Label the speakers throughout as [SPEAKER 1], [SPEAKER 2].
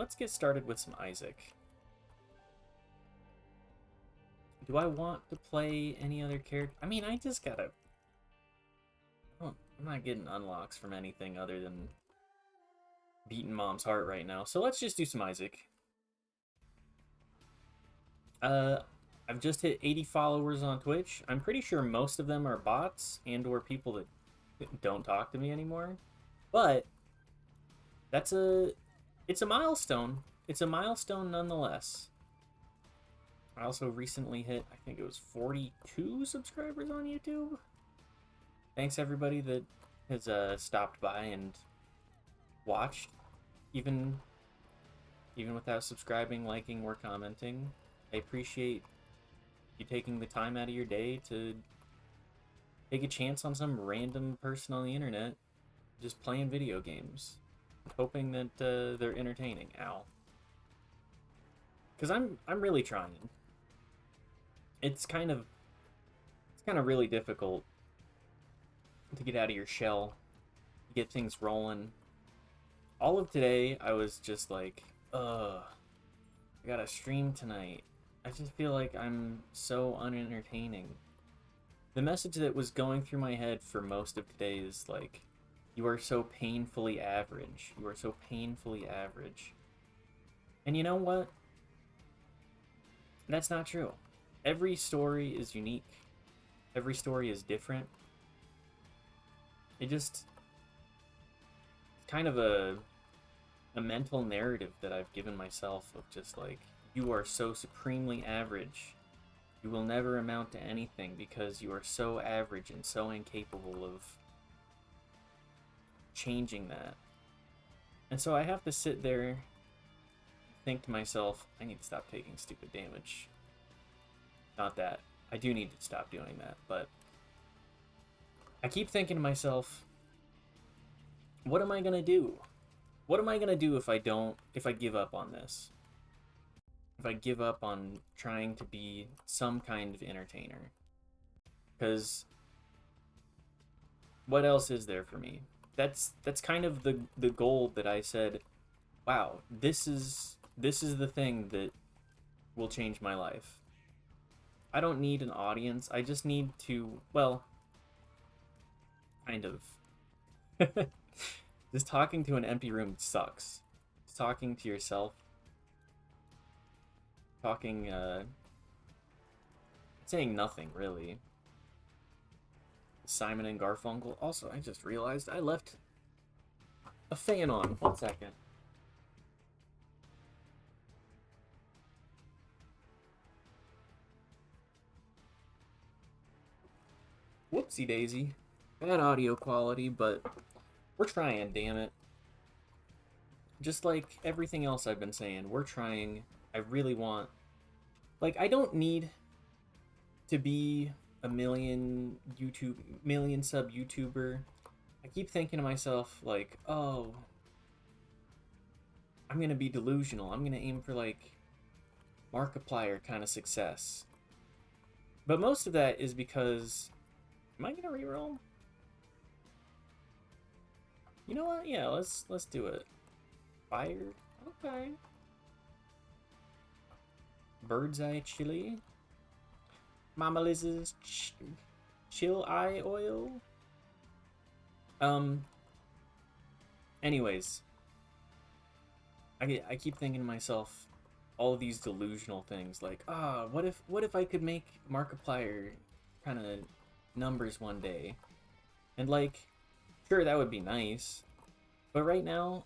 [SPEAKER 1] let's get started with some Isaac. Do I want to play any other character? I mean, I just gotta... I'm not getting unlocks from anything other than beating Mom's heart right now. So let's just do some Isaac. I've just hit 80 followers on Twitch. I'm pretty sure most of them are bots and or people that don't talk to me anymore. But it's a milestone. It's a milestone nonetheless. I also recently hit, I think it was 42 subscribers on YouTube. Thanks everybody that has stopped by and watched, even without subscribing, liking, or commenting. I appreciate you taking the time out of your day to take a chance on some random person on the internet just playing video games, hoping that they're entertaining. Ow. Because I'm really trying. It's kind of really difficult to get out of your shell, get things rolling. All of today, I was just like, I gotta stream tonight. I just feel like I'm so unentertaining. The message that was going through my head for most of today is like, you are so painfully average. You are so painfully average. And you know what? That's not true. Every story is unique. Every story is different. It just... kind of a mental narrative that I've given myself of just like, you are so supremely average. You will never amount to anything because you are so average and so incapable of changing that. And so I have to sit there, think to myself, I need to stop taking stupid damage. Not that. I do need to stop doing that, but I keep thinking to myself, what am I gonna do? What am I gonna do if I give up on this? If I give up on trying to be some kind of entertainer? Because what else is there for me? That's kind of the goal that I said, wow, this is the thing that will change my life. I don't need an audience. I just need to, well, kind of. Just talking to an empty room sucks. Just talking to yourself. Talking, saying nothing, really. Simon and Garfunkel. Also, I just realized I left a fan on. 1 second. Whoopsie daisy. Bad audio quality, but we're trying, damn it. Just like everything else I've been saying, we're trying. I really want... like, I don't need to be a million sub YouTuber. I keep thinking to myself, like, oh, I'm gonna be delusional. I'm gonna aim for, like, Markiplier kind of success. But most of that is because... am I gonna reroll? You know what? Yeah, let's do it. Fire? Okay. Bird's eye chili. Mama Liz's chill eye oil. Anyways, I keep thinking to myself all of these delusional things like, what if I could make Markiplier kind of numbers one day? And like, sure, that would be nice, but right now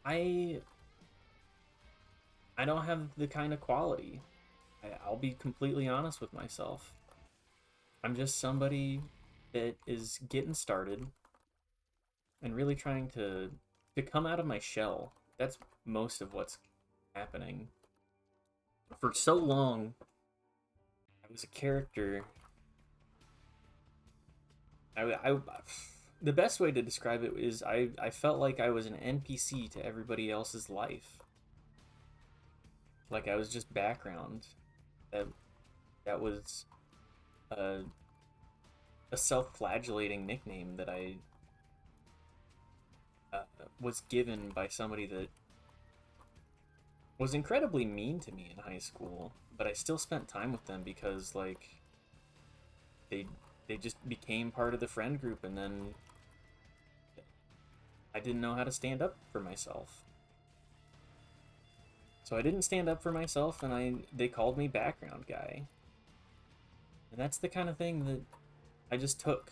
[SPEAKER 1] I don't have the kind of quality. I'll be completely honest with myself. I'm just somebody that is getting started and really trying to come out of my shell. That's most of what's happening. For so long, I was a character. The best way to describe it is I felt like I was an NPC to everybody else's life. Like I was just background. That was a self-flagellating nickname that I was given by somebody that was incredibly mean to me in high school, but I still spent time with them because like they they just became part of the friend group, and then I didn't know how to stand up for myself. So I didn't stand up for myself, and they called me background guy. And that's the kind of thing that I just took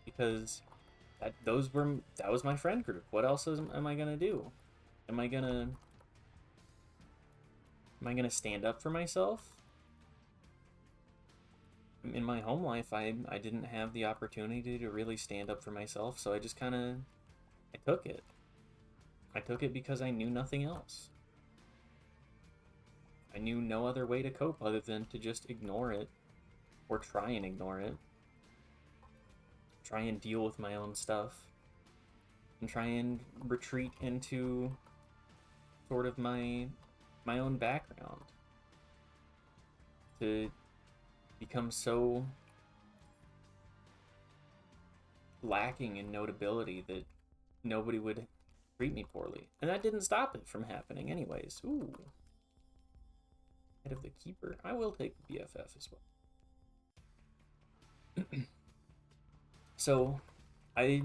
[SPEAKER 1] because that was my friend group. What else am I gonna do? Am I gonna stand up for myself? In my home life, I didn't have the opportunity to really stand up for myself, so I just kind of I took it. I took it because I knew nothing else. I knew no other way to cope other than to just ignore it or try and ignore it. Try and deal with my own stuff and try and retreat into sort of my own background to become so lacking in notability that nobody would treat me poorly. And that didn't stop it from happening anyways. Ooh. Head of the Keeper. I will take the BFF as well. So, I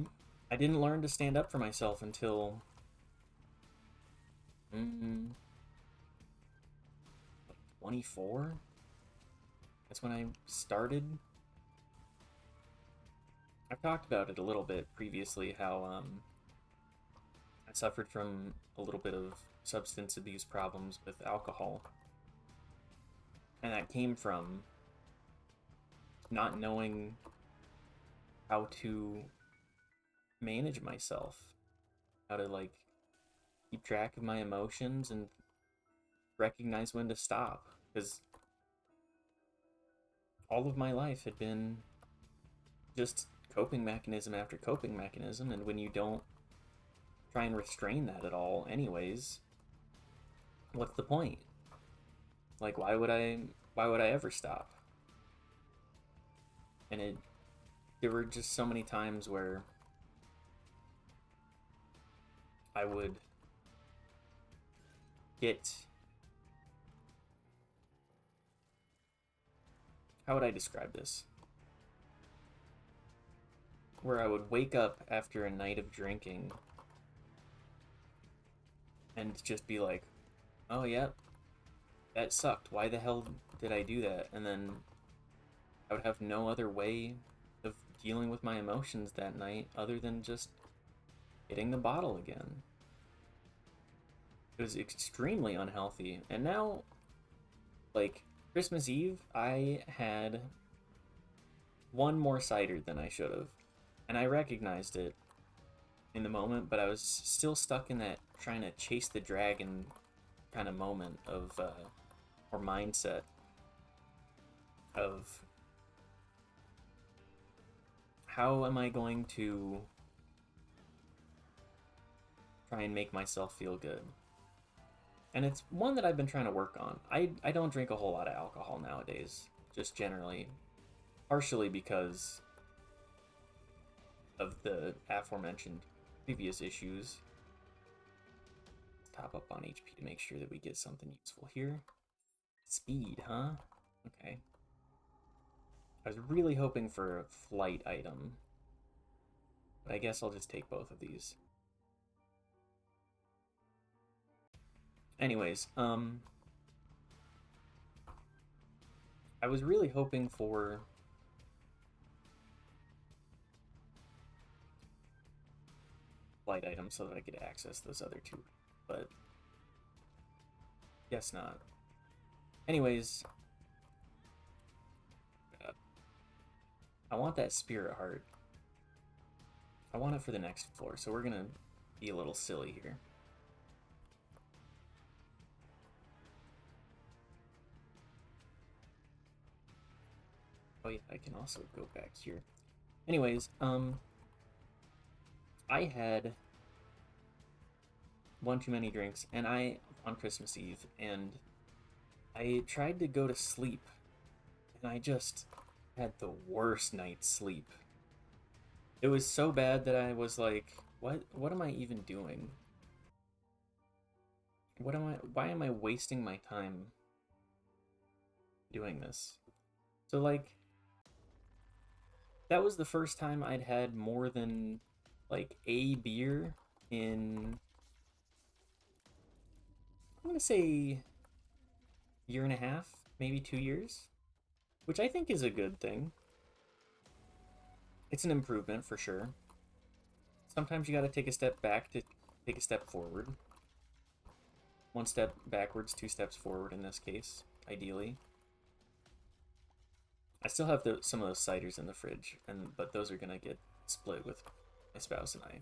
[SPEAKER 1] didn't learn to stand up for myself until 24. That's when I started. I've talked about it a little bit previously, how I suffered from a little bit of substance abuse problems with alcohol. And that came from not knowing how to manage myself, how to like keep track of my emotions and recognize when to stop. Because all of my life had been just coping mechanism after coping mechanism, and when you don't try and restrain that at all anyways, what's the point? Like why would I ever stop? And there were just so many times where I would get, how would I describe this? Where I would wake up after a night of drinking and just be like, oh, yeah, that sucked. Why the hell did I do that? And then I would have no other way of dealing with my emotions that night other than just hitting the bottle again. It was extremely unhealthy. And now, like, Christmas Eve, I had one more cider than I should have. And I recognized it in the moment, but I was still stuck in that trying to chase the dragon kind of moment of, or mindset of how am I going to try and make myself feel good? And it's one that I've been trying to work on. I don't drink a whole lot of alcohol nowadays, just generally, partially because of the aforementioned previous issues. Let's top up on HP to make sure that we get something useful here. Speed, huh? Okay. I was really hoping for a flight item, but I guess I'll just take both of these. Anyways, I was really hoping for flight items so that I could access those other two, but guess not. Anyways, I want that spirit heart. I want it for the next floor, so we're gonna be a little silly here. Oh yeah, I can also go back here. Anyways, I had one too many drinks, and on Christmas Eve, and I tried to go to sleep, and I just had the worst night's sleep. It was so bad that I was like, what am I even doing? why am I wasting my time doing this? So, like, that was the first time I'd had more than, like, a beer in, I'm gonna say, year and a half, maybe 2 years, which I think is a good thing. It's an improvement for sure. Sometimes you gotta take a step back to take a step forward. One step backwards, two steps forward in this case, ideally. I still have some of those ciders in the fridge, but those are gonna get split with my spouse and I.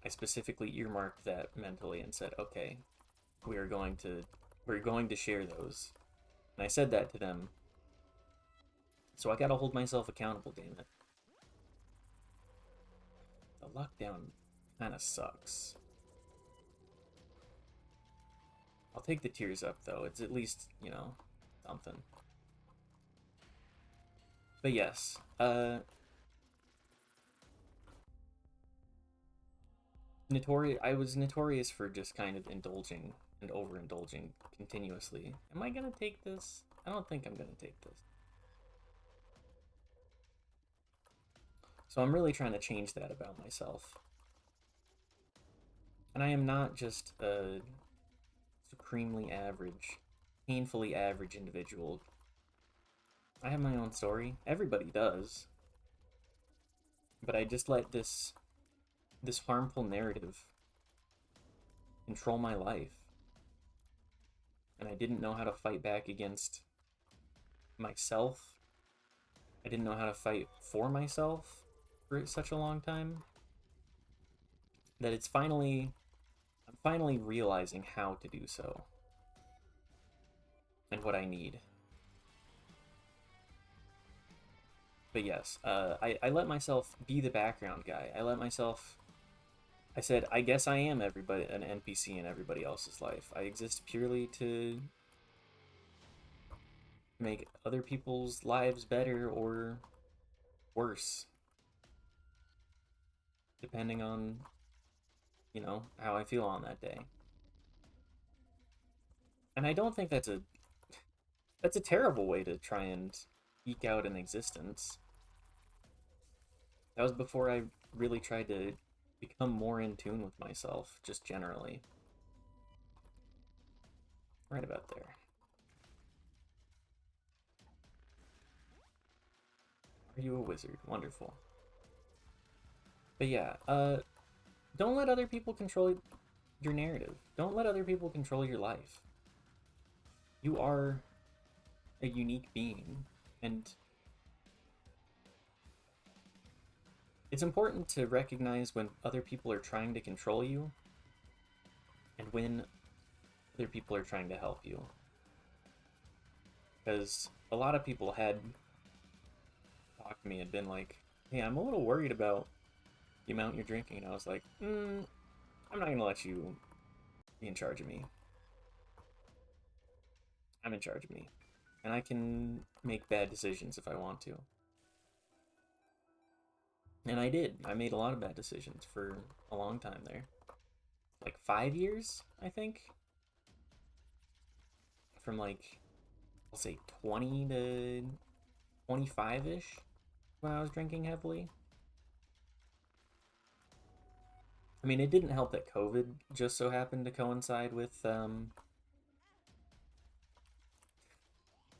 [SPEAKER 1] I specifically earmarked that mentally and said, okay, we're going to share those. And I said that to them. So I gotta hold myself accountable, damn it. The lockdown kinda sucks. I'll take the tears up though. It's at least, something. But yes, I was notorious for just kind of indulging and overindulging continuously. Am I gonna take this? I don't think I'm gonna take this. So I'm really trying to change that about myself. And I am not just a supremely average, painfully average individual. I have my own story. Everybody does. But I just let this harmful narrative control my life. And I didn't know how to fight back against myself. I didn't know how to fight for myself for such a long time that I'm finally realizing how to do so and what I need. But yes, I let myself be the background guy. I said, I guess I am an NPC in everybody else's life. I exist purely to make other people's lives better or worse, depending on, how I feel on that day. And I don't think that's a terrible way to try and eke out an existence. That was before I really tried to become more in tune with myself, just generally. Right about there. Are you a wizard? Wonderful. But yeah, don't let other people control your narrative. Don't let other people control your life. You are a unique being, and it's important to recognize when other people are trying to control you and when other people are trying to help you. Because a lot of people had talked to me and been like, hey, I'm a little worried about the amount you're drinking. And I was like, I'm not going to let you be in charge of me. I'm in charge of me. And I can make bad decisions if I want to. And I did. I made a lot of bad decisions for a long time there. Like 5 years, I think. From like, I'll say 20 to 25-ish when I was drinking heavily. I mean, it didn't help that COVID just so happened to coincide with,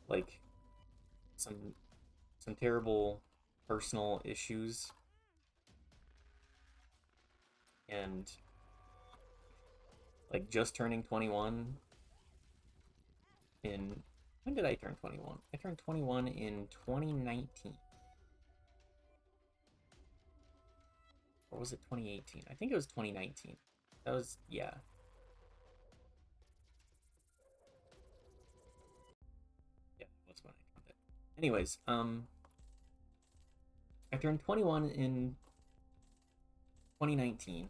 [SPEAKER 1] like, some terrible personal issues. And, like, just turning 21 in... When did I turn 21? I turned 21 in 2019. Or was it 2018? I think it was 2019. That was, yeah. Yeah, that's when I did it. Anyways, I turned 21 in 2019.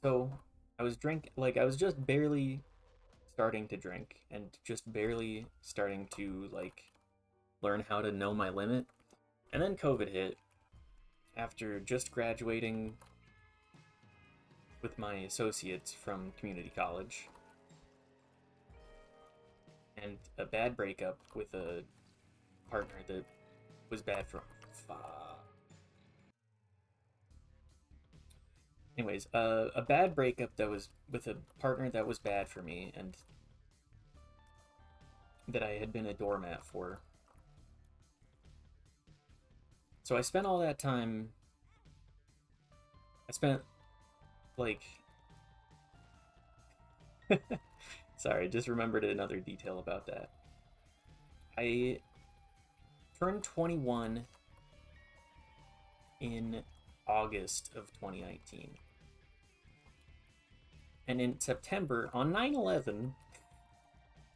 [SPEAKER 1] So, I was just barely starting to drink and just barely starting to, like, learn how to know my limit. And then COVID hit after just graduating with my associates from community college, and a bad breakup with a partner that was bad for. Anyways, a bad breakup that was with a partner that was bad for me and that I had been a doormat for. So I spent all that time. I spent like. Sorry, just remembered another detail about that. I turned 21 in August of 2019. And in September, on 9/11,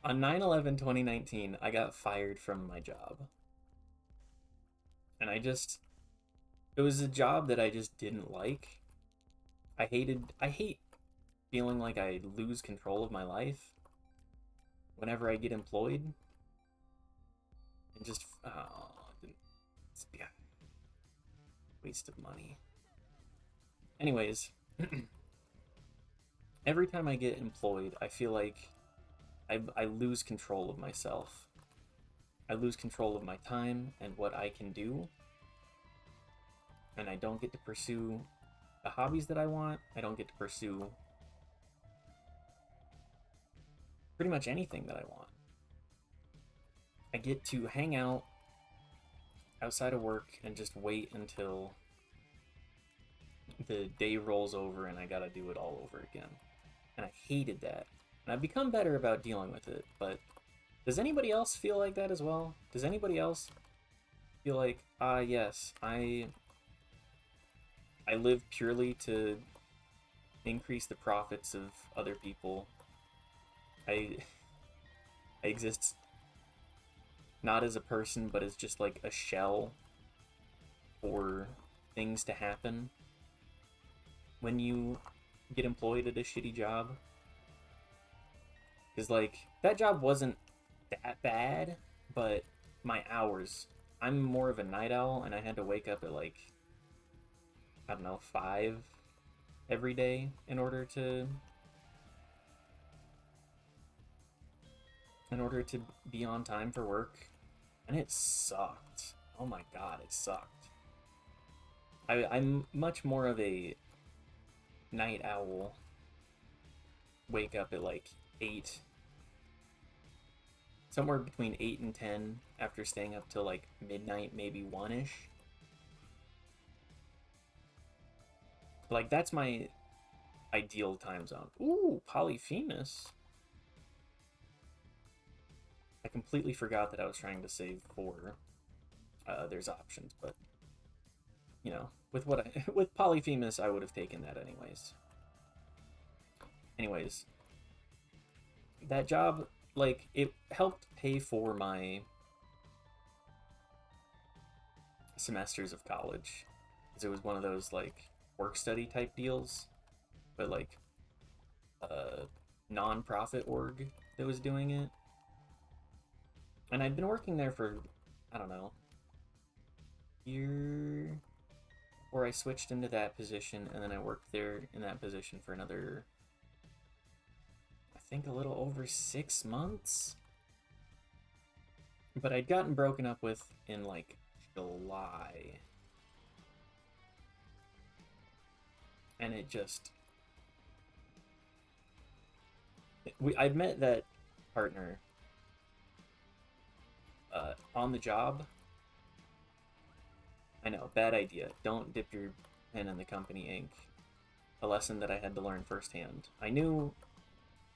[SPEAKER 1] 2019, I got fired from my job. And it was a job that I just didn't like. I hate feeling like I lose control of my life whenever I get employed. And just, yeah, waste of money. Anyways, every time I get employed, I feel like I lose control of myself. I lose control of my time and what I can do. And I don't get to pursue the hobbies that I want. I don't get to pursue pretty much anything that I want. I get to hang out outside of work and just wait until the day rolls over and I gotta do it all over again. And I hated that. And I've become better about dealing with it, but does anybody else feel like that as well? Does anybody else feel like, yes, I live purely to increase the profits of other people. I exist not as a person, but as just like a shell for things to happen when you get employed at a shitty job. Because, like, that job wasn't that bad, but my hours, I'm more of a night owl, and I had to wake up at, like, I don't know, 5 every day in order to be on time for work, and it sucked. Oh my god, it sucked. I'm much more of a night owl. Wake up at like 8, somewhere between 8 and 10 after staying up till like midnight, maybe 1-ish. Like, that's my ideal time zone. Ooh, Polyphemus. I completely forgot that I was trying to save for there's options, but you know, with with Polyphemus, I would have taken that anyways. Anyways, that job, like, it helped pay for my semesters of college, because it was one of those like work study type deals, but like a non-profit org that was doing it. And I'd been working there for, I don't know, year, or I switched into that position, and then I worked there in that position for another, I think, a little over 6 months. But I'd gotten broken up with in like July. And it just, I'd met that partner on the job. I know, bad idea. Don't dip your pen in the company ink. A lesson that I had to learn firsthand. I knew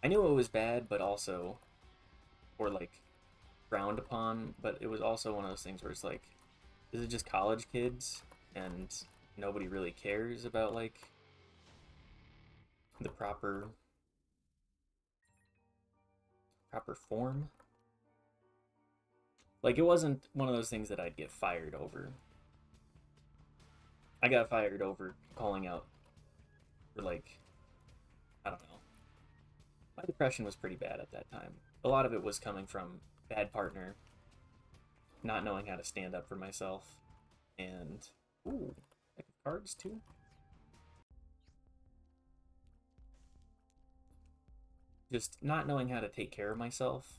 [SPEAKER 1] it was bad, but also, or like frowned upon, but it was also one of those things where it's like, this is just college kids, and nobody really cares about like the proper form. Like, it wasn't one of those things that I'd get fired over. I got fired over calling out for, like, I don't know. My depression was pretty bad at that time. A lot of it was coming from bad partner, not knowing how to stand up for myself, and ooh, deck of cards too. just not knowing how to take care of myself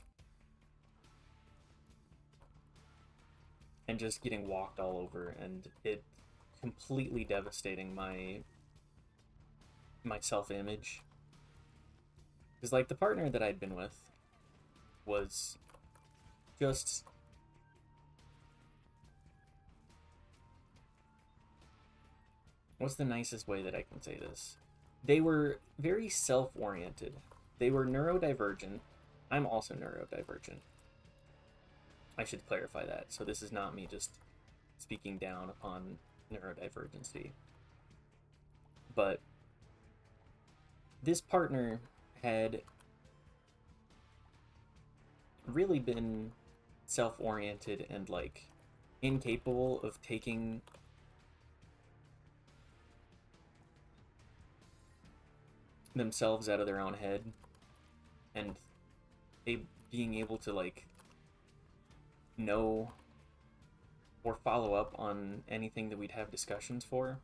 [SPEAKER 1] and just getting walked all over, and it completely devastating my self-image. Because like the partner that I'd been with was just what's the nicest way that I can say this? They were very self-oriented. They were neurodivergent. I'm also neurodivergent. I should clarify that. So this is not me just speaking down upon neurodivergency. But this partner had really been self-oriented and like incapable of taking themselves out of their own head and being able to like know or follow up on anything that we'd have discussions for.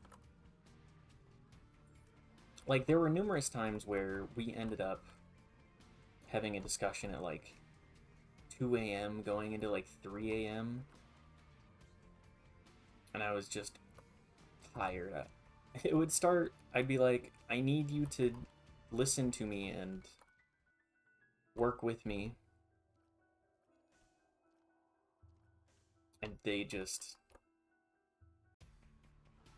[SPEAKER 1] Like there were numerous times where we ended up having a discussion at like 2 a.m. going into like 3 a.m. and I was just tired. It would start, I'd be like, I need you to listen to me and work with me. And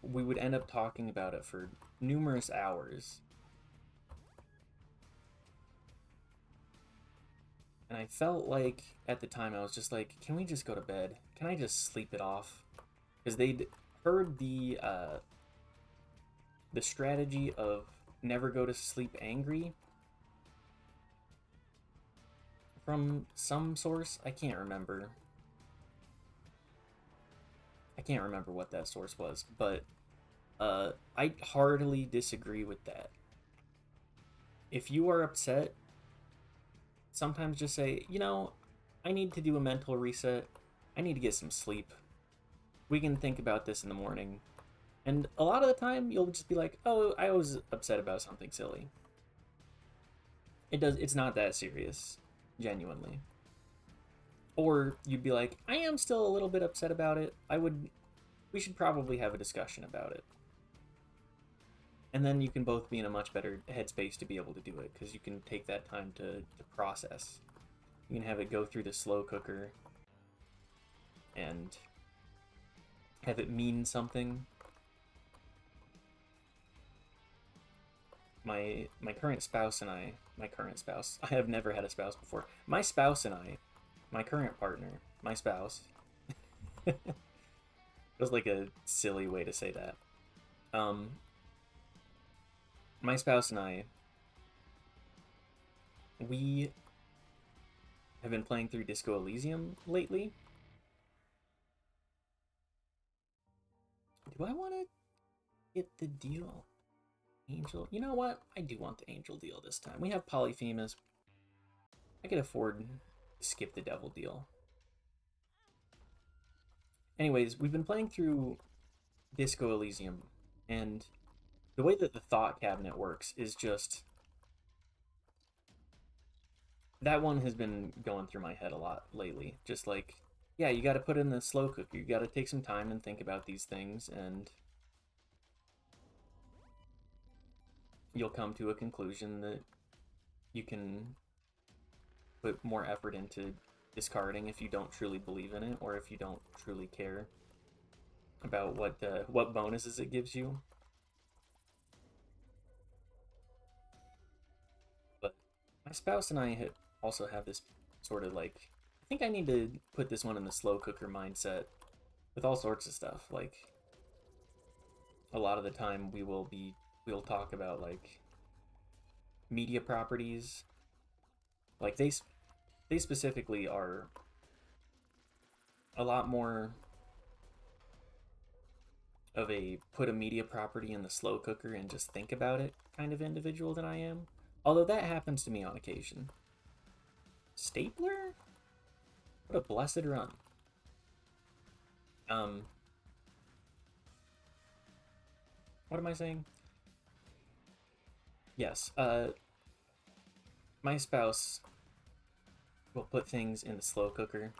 [SPEAKER 1] we would end up talking about it for numerous hours. And I felt like at the time I was just like, can we just go to bed? Can I just sleep it off? Because they'd heard the strategy of never go to sleep angry from some source. I can't remember what that source was, but I heartily disagree with that. If you are upset, sometimes just say, I need to do a mental reset. I need to get some sleep. We can think about this in the morning. And a lot of the time, you'll just be like, oh, I was upset about something silly. It's not that serious, genuinely. Or you'd be like, I am still a little bit upset about it. We should probably have a discussion about it. And then you can both be in a much better headspace to be able to do it, because you can take that time to process. You can have it go through the slow cooker and have it mean something. My current spouse and I have never had a spouse before. My spouse and I, my current partner, my spouse. It was like a silly way to say that. My spouse and I, we have been playing through Disco Elysium lately. Do I want to get the deal? Angel? You know what? I do want the Angel deal this time. We have Polyphemus. I could afford to skip the Devil deal. Anyways, we've been playing through Disco Elysium, and the way that the thought cabinet works is just... That one has been going through my head a lot lately. Just like, yeah, you got to put in the slow cooker. You got to take some time and think about these things, and you'll come to a conclusion that you can put more effort into discarding if you don't truly believe in it, or if you don't truly care about what bonuses it gives you. But my spouse and I also have this sort of like, I think I need to put this one in the slow cooker mindset with all sorts of stuff. Like a lot of the time we'll talk about like media properties. Like they specifically are a lot more of a put a media property in the slow cooker and just think about it kind of individual than I am. Although that happens to me on occasion. Stapler? What a blessed run. What am I saying? Yes, my spouse will put things in the slow cooker.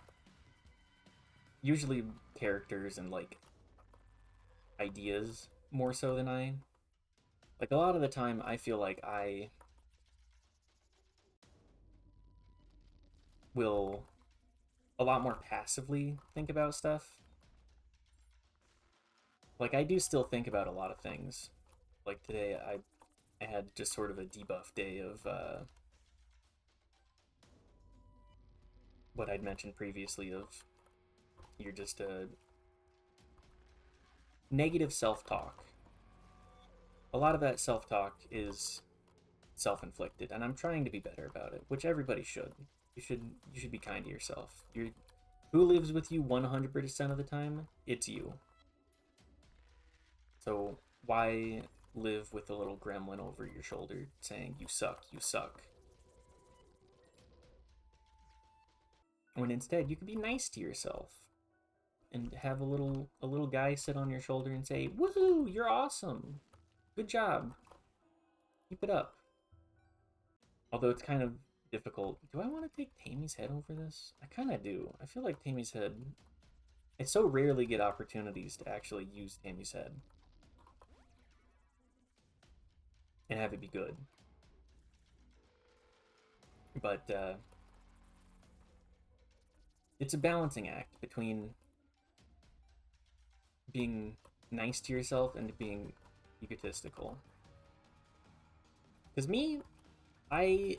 [SPEAKER 1] Usually characters and like ideas more so than I. Like a lot of the time I feel like I will a lot more passively think about stuff. Like I do still think about a lot of things. Like today I had just sort of a debuff day of what I'd mentioned previously of you're just a negative self-talk. A lot of that self-talk is self-inflicted, and I'm trying to be better about it, which everybody should. You should be kind to yourself. Who lives with you 100% of the time? It's you. So why live with a little gremlin over your shoulder saying you suck, you suck? When instead you could be nice to yourself and have a little guy sit on your shoulder and say, "Woohoo, you're awesome. Good job. Keep it up." Although it's kind of difficult. Do I want to take Tammy's head over this? I kind of do. I feel like Tammy's head. I so rarely get opportunities to actually use Tammy's head and have it be good. But it's a balancing act between being nice to yourself and being egotistical. Because me, I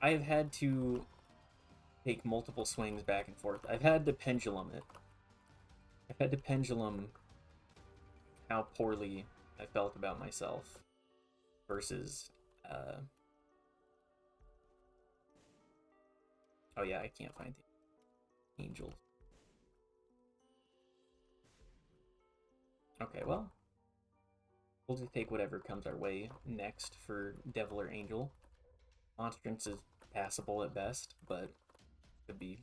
[SPEAKER 1] I've had to take multiple swings back and forth. I've had to pendulum it. I've had to pendulum how poorly I felt about myself versus oh yeah, I can't find the angels. Okay, well, we'll just take whatever comes our way next for devil or angel. Monstrance is passable at best, but could be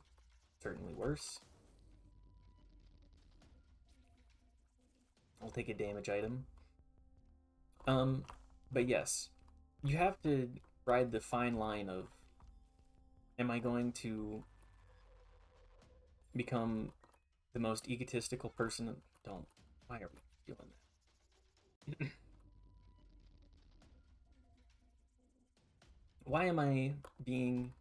[SPEAKER 1] certainly worse. I'll take a damage item. But yes, you have to ride the fine line of, am I going to become the most egotistical person? Don't. Why are we doing that? Why am I being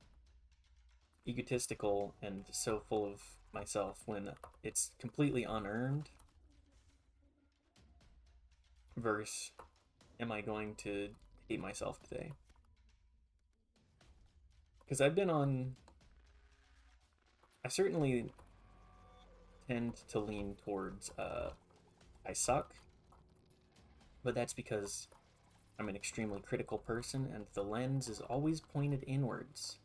[SPEAKER 1] egotistical and so full of myself when it's completely unearned? Versus, am I going to hate myself today? Because I've been on. I certainly tend to lean towards I suck, but that's because I'm an extremely critical person and the lens is always pointed inwards.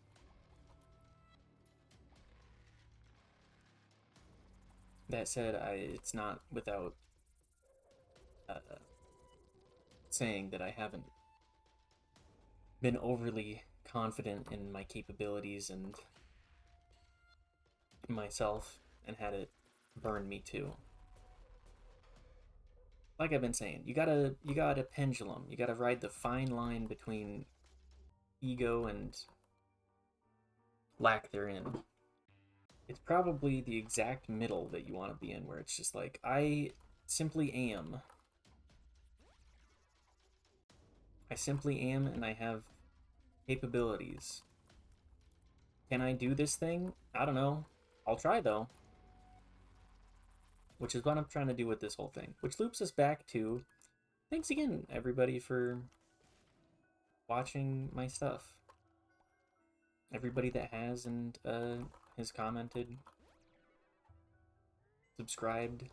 [SPEAKER 1] That said, it's not without saying that I haven't been overly confident in my capabilities and myself and had it burn me too. Like I've been saying, you gotta pendulum. You gotta ride the fine line between ego and lack therein. It's probably the exact middle that you want to be in, where it's just like, I simply am. I simply am, and I have capabilities. Can I do this thing? I don't know. I'll try, though. Which is what I'm trying to do with this whole thing. Which loops us back to, thanks again, everybody, for watching my stuff. Everybody that has and has commented, subscribed,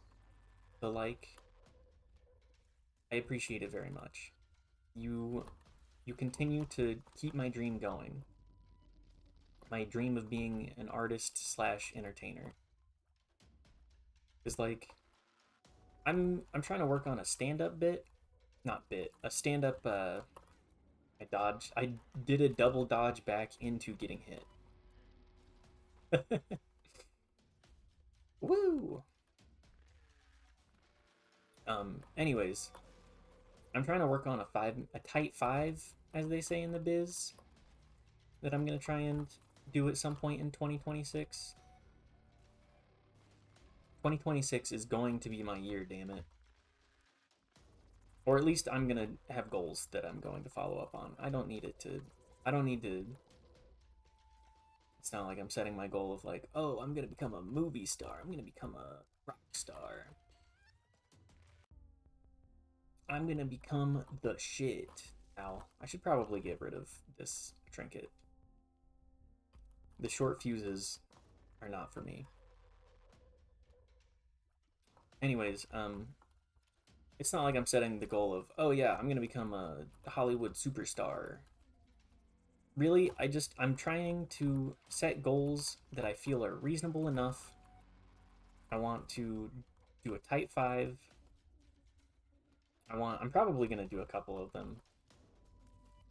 [SPEAKER 1] the like. I appreciate it very much. You continue to keep my dream going. My dream of being an artist slash entertainer. Is like, I'm trying to work on a stand-up bit, not bit, a stand-up. I did a double dodge back into getting hit. Woo. Anyways, I'm trying to work on a tight five as they say in the biz, that I'm gonna try and do at some point in 2026. 2026 is going to be my year, damn it. Or at least I'm gonna have goals that I'm going to follow up on. I don't need to. It's not like I'm setting my goal of like, oh, I'm gonna become a movie star. I'm gonna become a rock star. I'm gonna become the shit. Ow. I should probably get rid of this trinket. The short fuses are not for me. Anyways, it's not like I'm setting the goal of, oh yeah, I'm gonna become a Hollywood superstar. Really, I'm trying to set goals that I feel are reasonable enough. I want to do a Type 5. I'm probably gonna do a couple of them.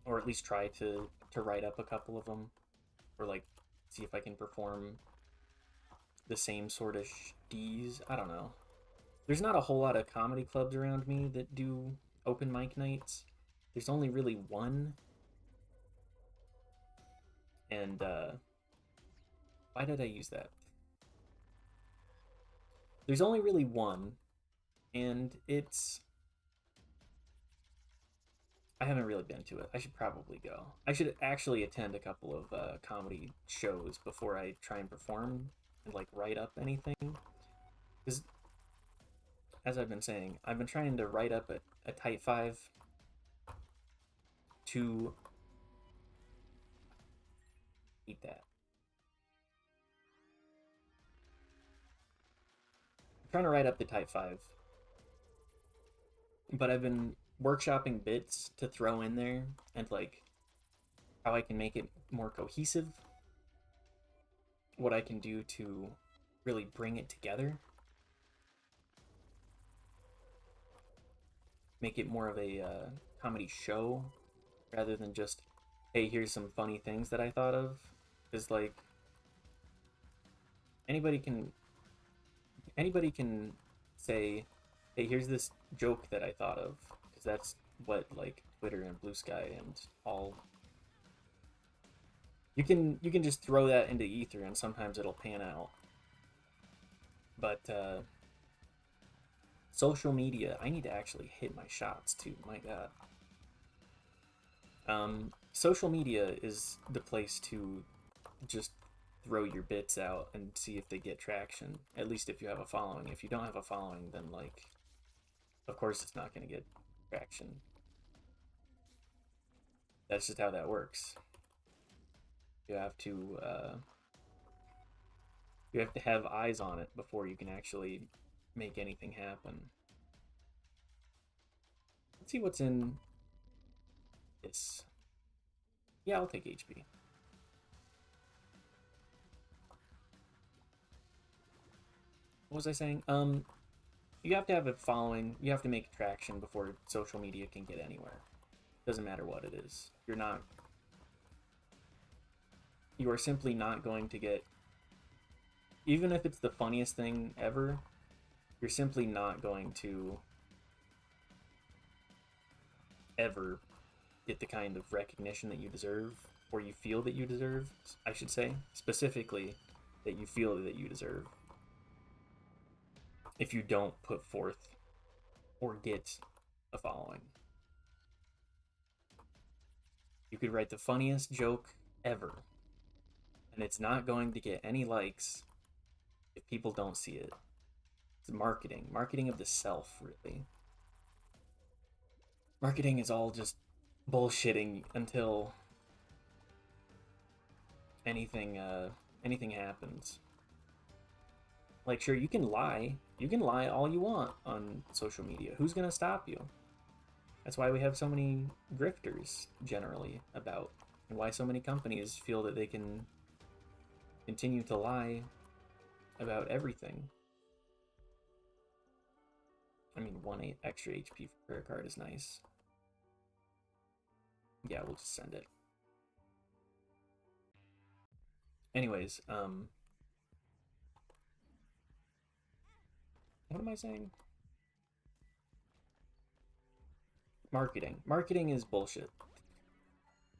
[SPEAKER 1] Or at least try to write up a couple of them. Or like see if I can perform the same sort of D's. I don't know. There's not a whole lot of comedy clubs around me that do open mic nights. There's only really one. And why did I use that? There's only really one, and I haven't really been to it. I should probably go. I should actually attend a couple of comedy shows before I try and perform and like write up anything. Because as I've been saying, I've been trying to write up a Type 5 to eat that. I'm trying to write up the Type 5, but I've been workshopping bits to throw in there and like how I can make it more cohesive, what I can do to really bring it together, make it more of a comedy show rather than just, hey, here's some funny things that I thought of. Because like anybody can say, hey, here's this joke that I thought of, because that's what like Twitter and Blue Sky and all, you can just throw that into ether and sometimes it'll pan out. But social media, I need to actually hit my shots too. My God. Social media is the place to just throw your bits out and see if they get traction. At least if you have a following. If you don't have a following, then like, of course it's not going to get traction. That's just how that works. You have to have eyes on it before you can actually make anything happen. Let's see what's in this. Yeah, I'll take HP. What was I saying? You have to have a following. You have to make traction before social media can get anywhere. Doesn't matter what it is. You are simply not going to get, even if it's the funniest thing ever, you're simply not going to ever get the kind of recognition that you deserve, or you feel that you deserve, I should say, specifically that you feel that you deserve, if you don't put forth or get a following. You could write the funniest joke ever, and it's not going to get any likes if people don't see it. It's marketing of the self, really. Marketing is all just bullshitting until anything happens. Like, sure, you can lie all you want on social media. Who's gonna stop you? That's why we have so many grifters generally about, and why so many companies feel that they can continue to lie about everything. I mean, 1 extra HP for prayer card is nice. Yeah, we'll just send it. Anyways, what am I saying? Marketing is bullshit.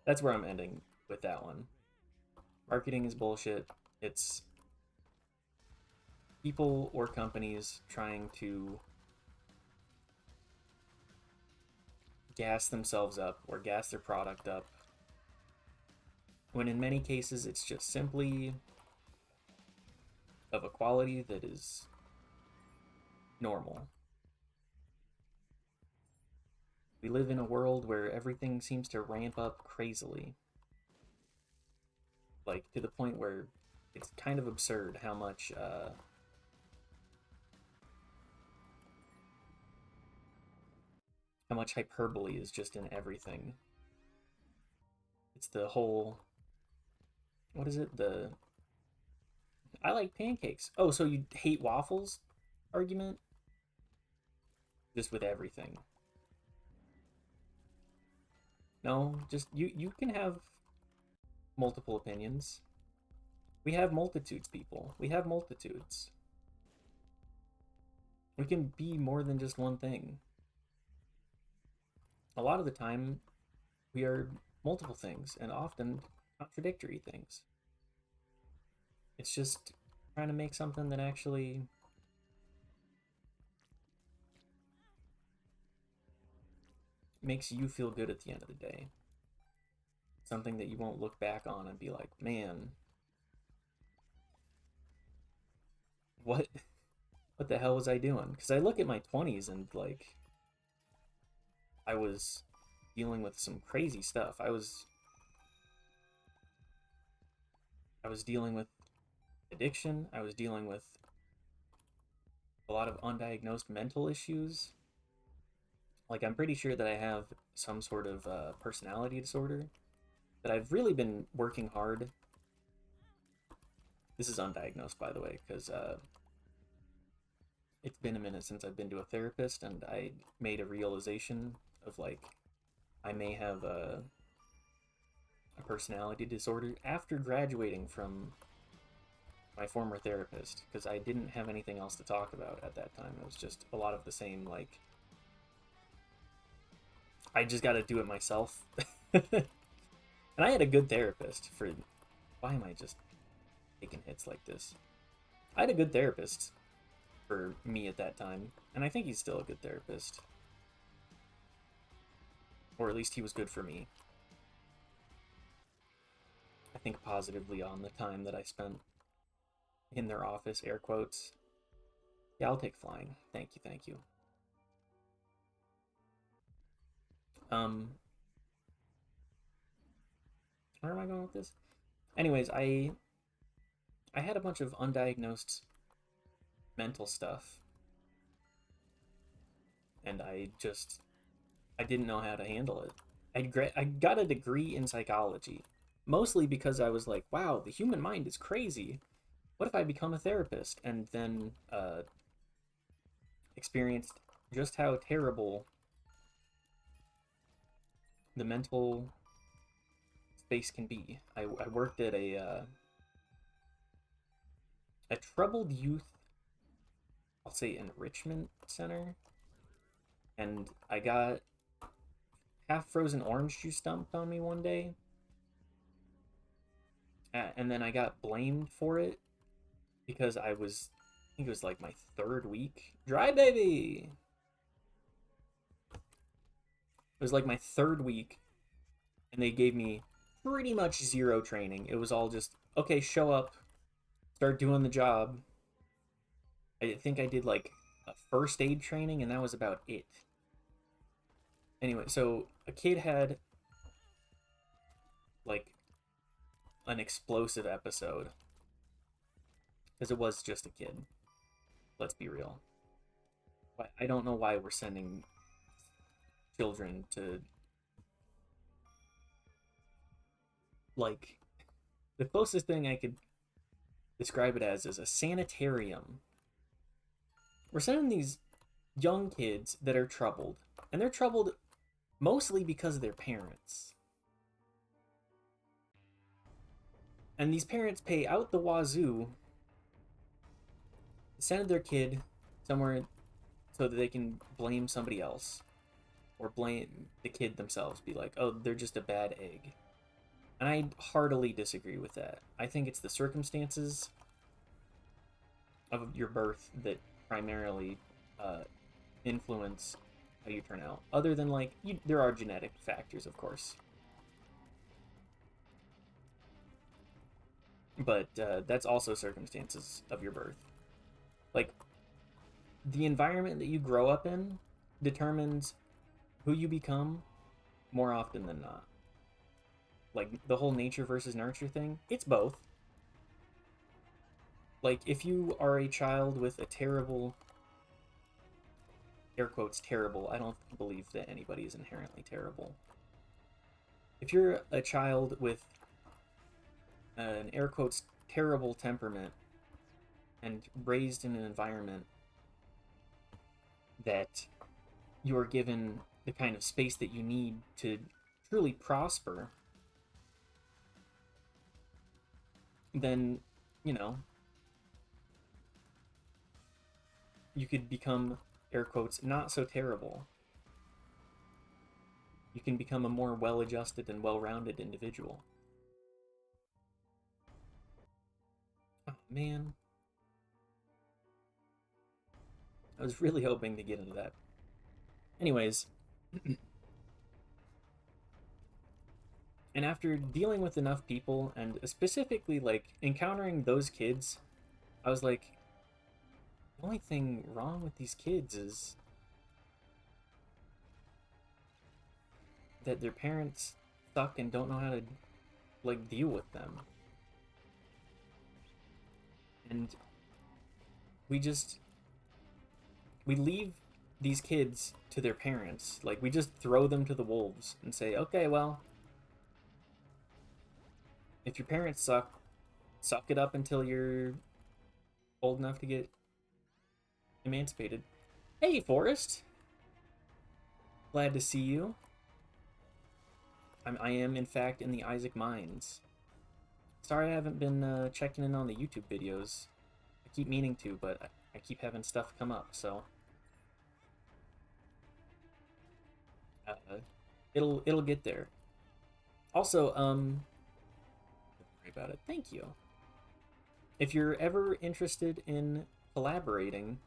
[SPEAKER 1] That's where I'm ending with that one. Marketing is bullshit. It's people or companies trying to gas themselves up or gas their product up, when in many cases it's just simply of a quality that is normal. We live in a world where everything seems to ramp up crazily, like to the point where it's kind of absurd how much hyperbole is just in everything. It's the whole, what is it? The I like pancakes. Oh, so you hate waffles argument? Just with everything. No, just you can have multiple opinions. We have multitudes, people. We have multitudes. We can be more than just one thing. A lot of the time, we are multiple things, and often contradictory things. It's just trying to make something that actually makes you feel good at the end of the day. Something that you won't look back on and be like, man, what what the hell was I doing? Because I look at my 20s and like I was dealing with some crazy stuff. I was dealing with addiction. I was dealing with a lot of undiagnosed mental issues. Like I'm pretty sure that I have some sort of personality disorder that I've really been working hard. This is undiagnosed, by the way, because it's been a minute since I've been to a therapist, and I made a realization of like I may have a personality disorder after graduating from my former therapist, because I didn't have anything else to talk about at that time. It was just a lot of the same, like, I just got to do it myself. And I had a good therapist for. Why am I just taking hits like this? I had a good therapist for me at that time, and I think he's still a good therapist. Or at least he was good for me. I think positively on the time that I spent in their office, air quotes. Yeah, I'll take flying. Thank you, thank you. Um, where am I going with this? Anyways, I had a bunch of undiagnosed mental stuff, and I didn't know how to handle it. I got a degree in psychology, mostly because I was like, wow, the human mind is crazy. What if I become a therapist? And then experienced just how terrible the mental space can be. I worked at a troubled youth, I'll say, enrichment center, and I got half frozen orange juice dumped on me one day, and then I got blamed for it because I think it was like my third week. Dry baby! It was like my third week, and they gave me pretty much zero training. It was all just, okay, show up, start doing the job. I think I did like a first aid training, and that was about it. Anyway, so a kid had like an explosive episode because it was just a kid. Let's be real. I don't know why we're sending children to, like, the closest thing I could describe it as is a sanitarium. We're sending these young kids that are troubled, and they're troubled mostly because of their parents. And these parents pay out the wazoo to send their kid somewhere so that they can blame somebody else or blame the kid themselves. Be like, oh, they're just a bad egg. And I heartily disagree with that. I think it's the circumstances of your birth that primarily uh, influence how you turn out. Other than like, there are genetic factors, of course, but that's also circumstances of your birth. Like the environment that you grow up in determines who you become more often than not. Like the whole nature versus nurture thing, it's both. Like if you are a child with a terrible, air quotes terrible, I don't believe that anybody is inherently terrible. If you're a child with an air quotes terrible temperament and raised in an environment that you're given the kind of space that you need to truly prosper, then, you know, you could become, air quotes, not so terrible. You can become a more well adjusted and well rounded individual. Oh, man. I was really hoping to get into that. Anyways, and after dealing with enough people and specifically like encountering those kids, I was like, the only thing wrong with these kids is that their parents suck and don't know how to like deal with them. And we just we leave these kids to their parents. Like we just throw them to the wolves and say, "Okay, well, if your parents suck, suck it up until you're old enough to get emancipated." Hey, Forrest. Glad to see you. I am, in fact, in the Isaac Mines. Sorry I haven't been checking in on the YouTube videos. I keep meaning to, but I keep having stuff come up, so uh, it'll get there. Also, don't worry about it. Thank you. If you're ever interested in collaborating,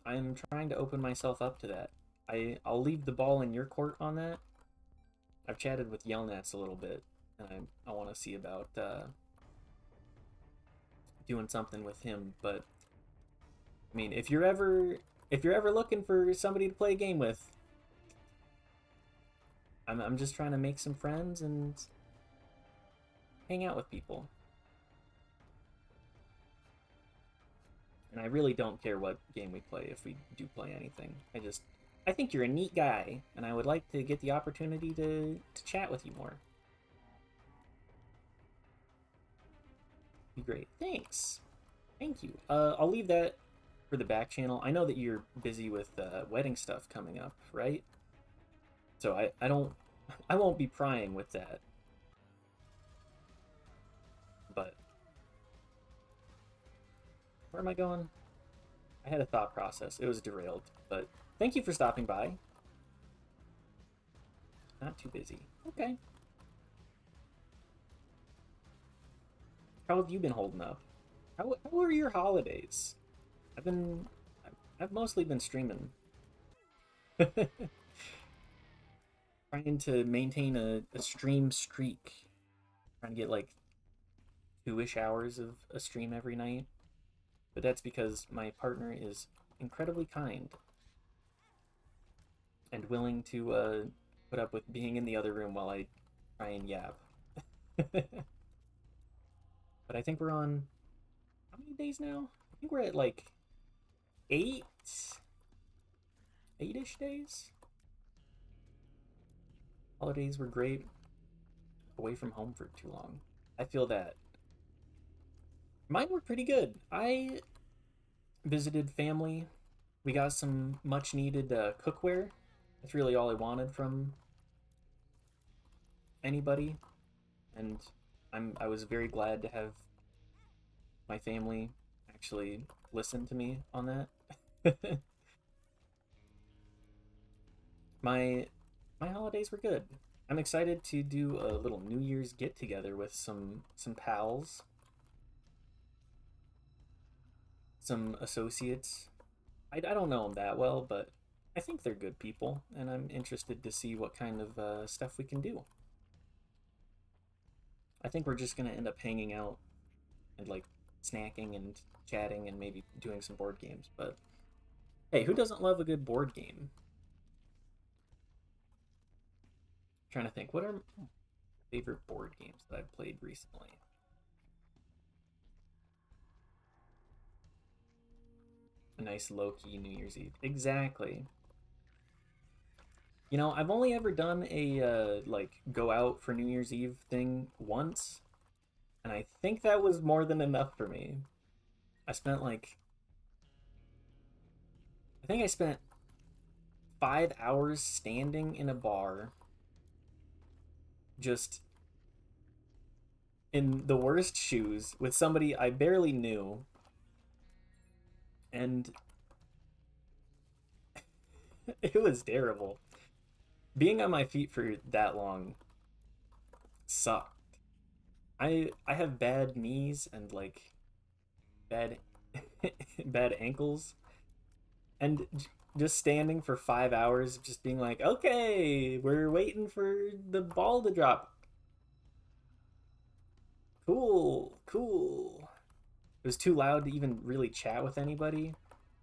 [SPEAKER 1] I'm trying to open myself up to that. I'll leave the ball in your court on that. I've chatted with Yelnats a little bit, and I want to see about doing something with him. But I mean, if you're ever looking for somebody to play a game with, I'm just trying to make some friends and hang out with people. And I really don't care what game we play if we do play anything. I think you're a neat guy, and I would like to get the opportunity to chat with you more. Be great. Thanks. Thank you. I'll leave that for the back channel. I know that you're busy with wedding stuff coming up, right? So I don't I won't be prying with that. But where am I going? I had a thought process. It was derailed. But thank you for stopping by. Not too busy. Okay. How have you been holding up? How are your holidays? I've been I've mostly been streaming. Trying to maintain a stream streak. Trying to get like 2-ish hours of a stream every night. But that's because my partner is incredibly kind and willing to put up with being in the other room while I try and yap. But I think we're on how many days now? I think we're at like 8, 8-ish days. Holidays were great. Away from home for too long. I feel that. Mine were pretty good. I visited family. We got some much needed cookware. That's really all I wanted from anybody, and I was very glad to have my family actually listen to me on that. my my holidays were good. I'm excited to do a little New Year's get together with some pals, some associates. I don't know them that well, but I think they're good people, and I'm interested to see what kind of stuff we can do. I think we're just gonna end up hanging out and like snacking and chatting and maybe doing some board games. But hey, who doesn't love a good board game? I'm trying to think, what are my favorite board games that I've played recently? A nice low key New Year's Eve. Exactly. You know, I've only ever done a like go out for New Year's Eve thing once, and I think that was more than enough for me. I spent like I think I spent 5 hours standing in a bar, just in the worst shoes with somebody I barely knew, and it was terrible. Being on my feet for that long sucked. I have bad knees and like bad bad ankles, and just standing for 5 hours, just being like, okay, we're waiting for the ball to drop. Cool, cool. It was too loud to even really chat with anybody.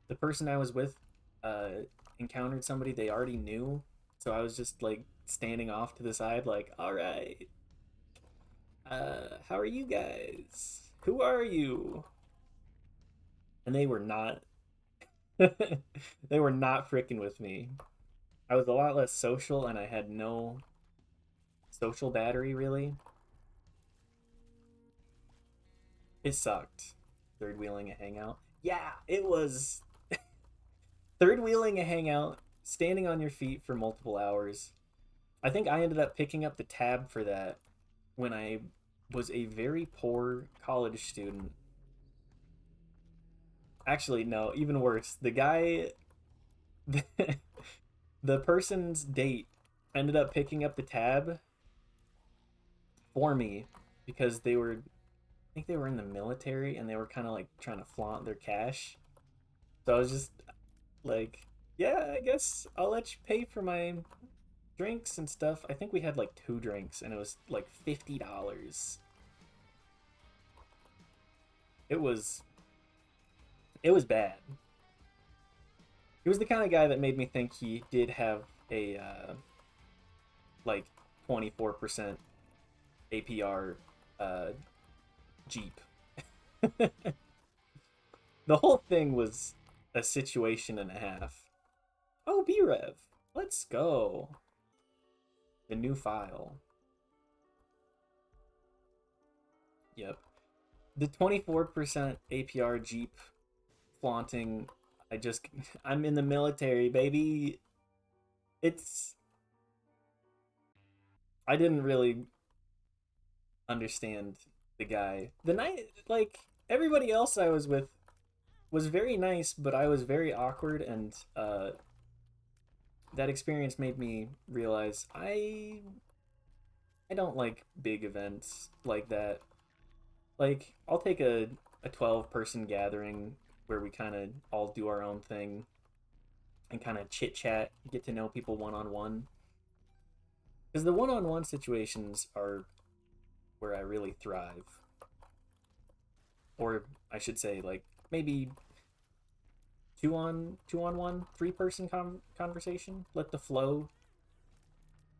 [SPEAKER 1] The person I was with uh, encountered somebody they already knew, so I was just like standing off to the side, like, all right, how are you guys? Who are you? And they were not. They were not freaking with me. I was a lot less social, and I had no social battery really. It sucked. Third wheeling a hangout. Yeah, it was third wheeling a hangout, standing on your feet for multiple hours. I think I ended up picking up the tab for that when I was a very poor college student. Actually, no, even worse. The guy, the person's date ended up picking up the tab for me because I think they were in the military and they were kind of like trying to flaunt their cash. So I was just like, yeah, I guess I'll let you pay for my drinks and stuff. I think we had like two drinks and it was like $50. It was it was bad. He was the kind of guy that made me think he did have a like 24% APR uh, Jeep. The whole thing was a situation and a half. Oh, B-Rev. Let's go. The new file. Yep. The 24% APR Jeep flaunting. I'm in the military, baby. It's, I didn't really understand the guy. The night, like, everybody else I was with was very nice, but I was very awkward, and that experience made me realize I don't like big events like that. Like, I'll take a 12-person gathering where we kind of all do our own thing and kind of chit chat, get to know people one on one. Because the one on one situations are where I really thrive. Or I should say, like, maybe two on one, 3-person conversation. Let the flow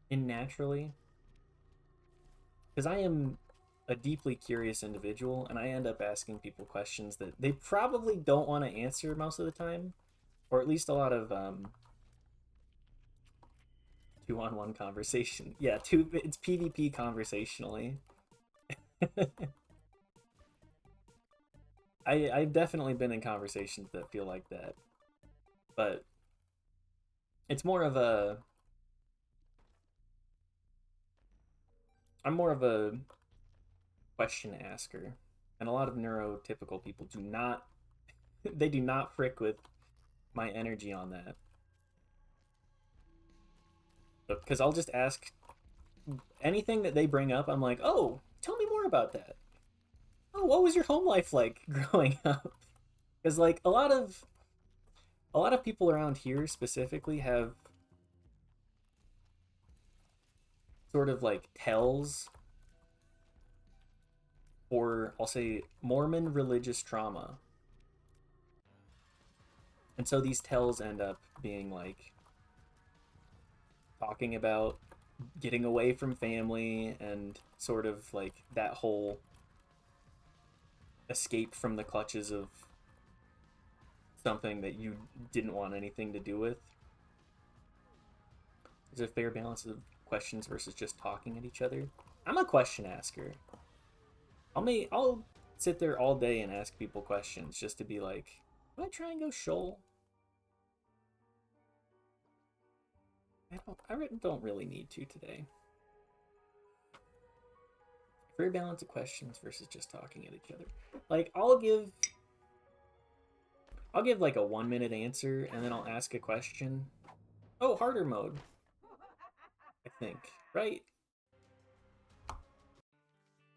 [SPEAKER 1] in naturally. Because I am a deeply curious individual, and I end up asking people questions that they probably don't want to answer most of the time, or at least a lot of two on one conversation. Yeah, it's PvP conversationally. I've definitely been in conversations that feel like that, but it's more of a I'm more of a question asker, and a lot of neurotypical people do not they do not frick with my energy on that. Because I'll just ask anything that they bring up, I'm like, oh, tell me more about that. Oh, what was your home life like growing up? Because like a lot of people around here specifically have sort of like tells, or I'll say Mormon religious trauma. And so these tells end up being like talking about getting away from family and sort of like that whole escape from the clutches of something that you didn't want anything to do with. There's a fair balance of questions versus just talking at each other. I'm a question asker. I'll sit there all day and ask people questions just to be like, do I try and go shoal? I don't really need to today. Fair balance of questions versus just talking at each other. Like I'll give like a 1 minute answer and then I'll ask a question. Oh, harder mode, I think, right?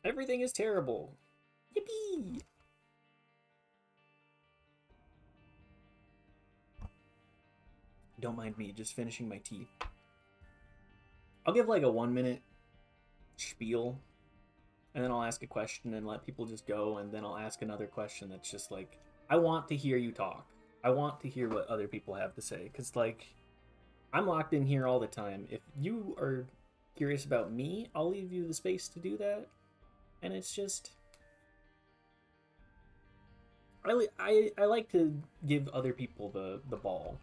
[SPEAKER 1] Everything is terrible. Yippee! Don't mind me, just finishing my tea. I'll give like a 1 minute spiel and then I'll ask a question and let people just go, and then I'll ask another question that's just like, I want to hear you talk. I want to hear what other people have to say, because like I'm locked in here all the time. If you are curious about me, I'll leave you the space to do that. And it's just I like to give other people the ball.